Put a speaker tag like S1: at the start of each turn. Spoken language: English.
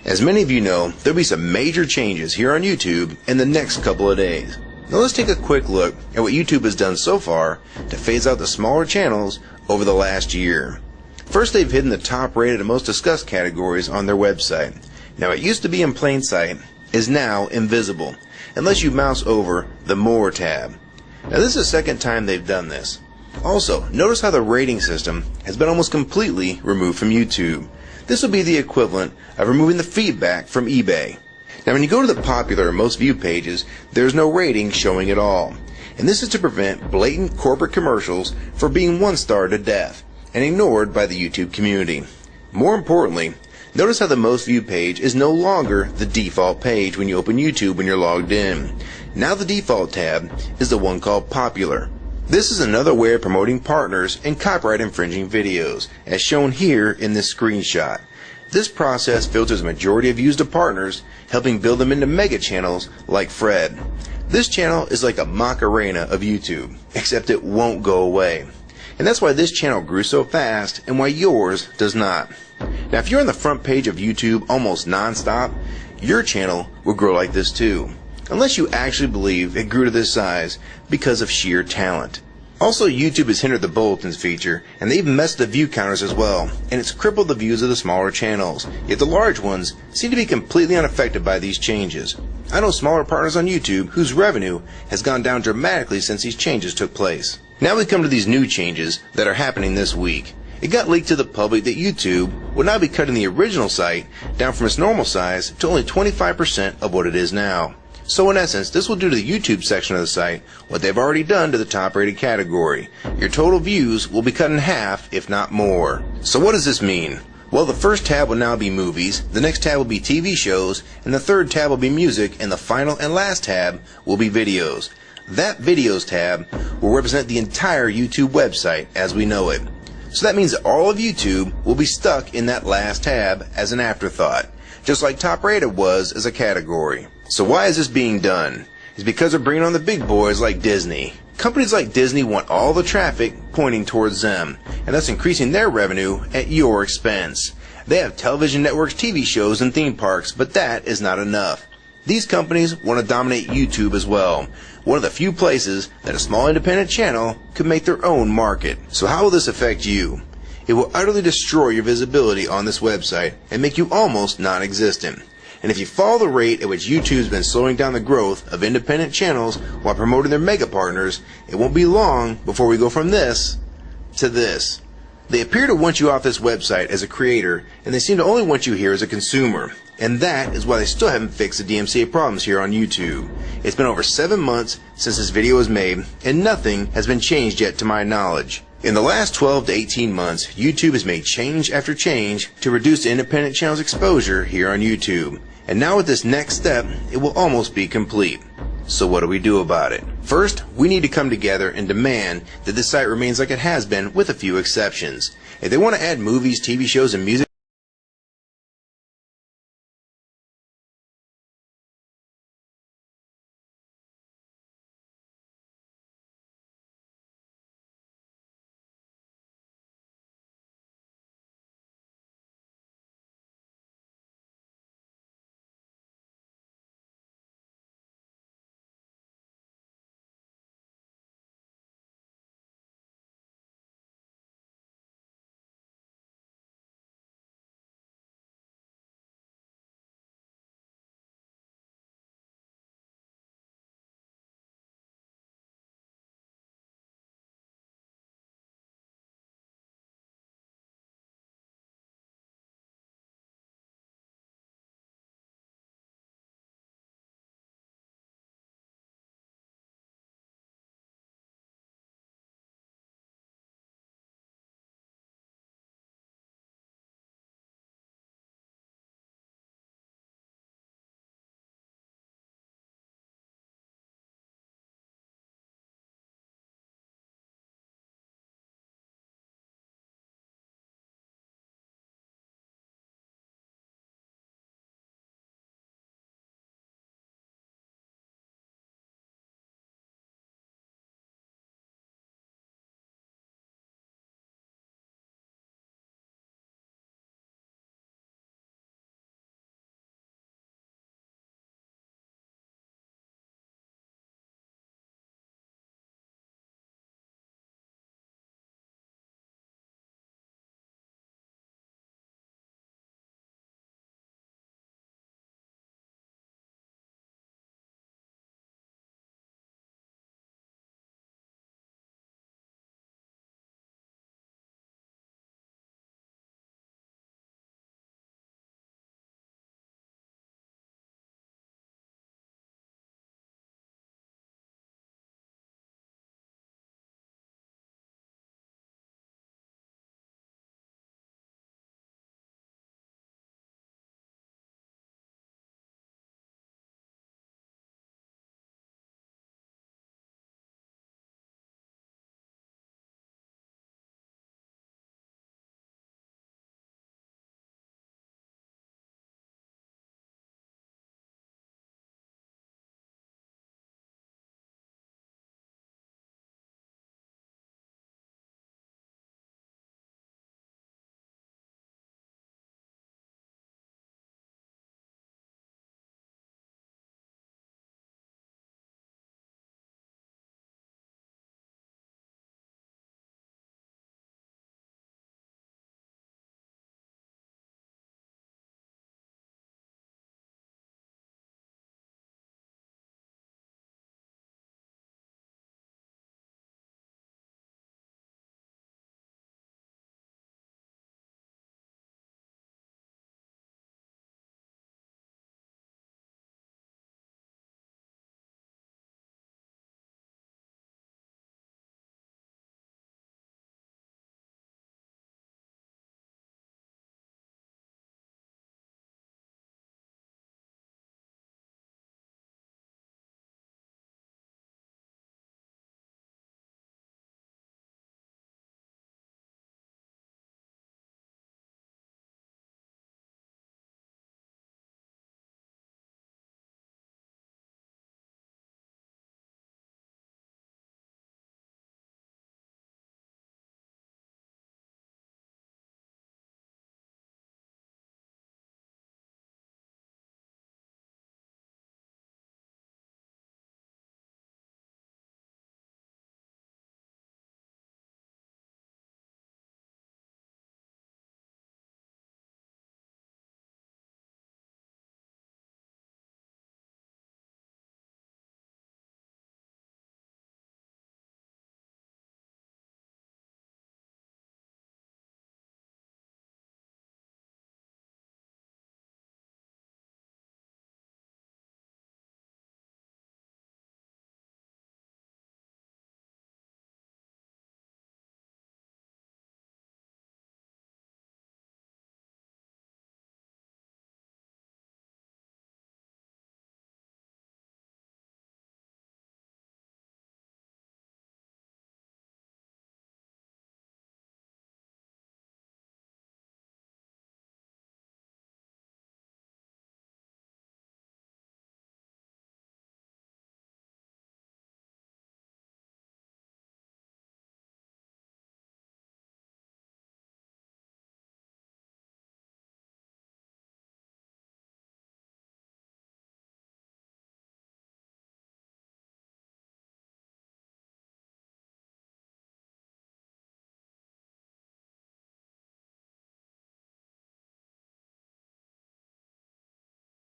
S1: As many of you know, there'll be some major changes here on YouTube in the next couple of days. Now let's take a quick look at what YouTube has done so far to phase out the smaller channels over the last year. First, they've hidden the top rated and most discussed categories on their website. Now it used to be in plain sight, is now invisible, unless you mouse over the More tab. Now this is the second time they've done this. Also, notice how the rating system has been almost completely removed from YouTube. This will be the equivalent of removing the feedback from eBay. Now when you go to the popular or most viewed pages, there's no rating showing at all. And this is to prevent blatant corporate commercials for being one-starred to death and ignored by the YouTube community. More importantly, notice how the most viewed page is no longer the default page when you open YouTube when you're logged in. Now the default tab is the one called Popular. This is another way of promoting partners and copyright infringing videos, as shown here in this screenshot. This process filters a majority of views to partners, helping build them into mega channels like Fred. This channel is like a Macarena of YouTube, except it won't go away. And that's why this channel grew so fast and why yours does not. Now if you're on the front page of YouTube almost non-stop, your channel will grow like this too. Unless you actually believe it grew to this size because of sheer talent. Also, YouTube has hindered the bulletins feature, and they've messed the view counters as well, and it's crippled the views of the smaller channels. Yet the large ones seem to be completely unaffected by these changes. I know smaller partners on YouTube whose revenue has gone down dramatically since these changes took place. Now we come to these new changes that are happening this week. It got leaked to the public that YouTube will now be cutting the original site down from its normal size to only 25% of what it is now. So in essence, this will do to the YouTube section of the site what they've already done to the top rated category. Your total views will be cut in half, if not more. So what does this mean? Well, the first tab will now be movies, the next tab will be TV shows, and the third tab will be music, and the final and last tab will be videos. That videos tab will represent the entire YouTube website as we know it. So that means that all of YouTube will be stuck in that last tab as an afterthought, just like top rated was as a category. So why is this being done? It's because they're bringing on the big boys like Disney. Companies like Disney want all the traffic pointing towards them, and thus increasing their revenue at your expense. They have television networks, TV shows, and theme parks, but that is not enough. These companies want to dominate YouTube as well, one of the few places that a small independent channel could make their own market. So how will this affect you? It will utterly destroy your visibility on this website and make you almost non-existent. And if you follow the rate at which YouTube's been slowing down the growth of independent channels while promoting their mega partners, it won't be long before we go from this to this. They appear to want you off this website as a creator, and they seem to only want you here as a consumer. And that is why they still haven't fixed the DMCA problems here on YouTube. It's been over 7 months since this video was made, and nothing has been changed yet to my knowledge. In the last 12 to 18 months, YouTube has made change after change to reduce the independent channel's exposure here on YouTube. And now with this next step, it will almost be complete. So what do we do about it? First, we need to come together and demand that this site remains like it has been with a few exceptions. If they want to add movies, TV shows, and music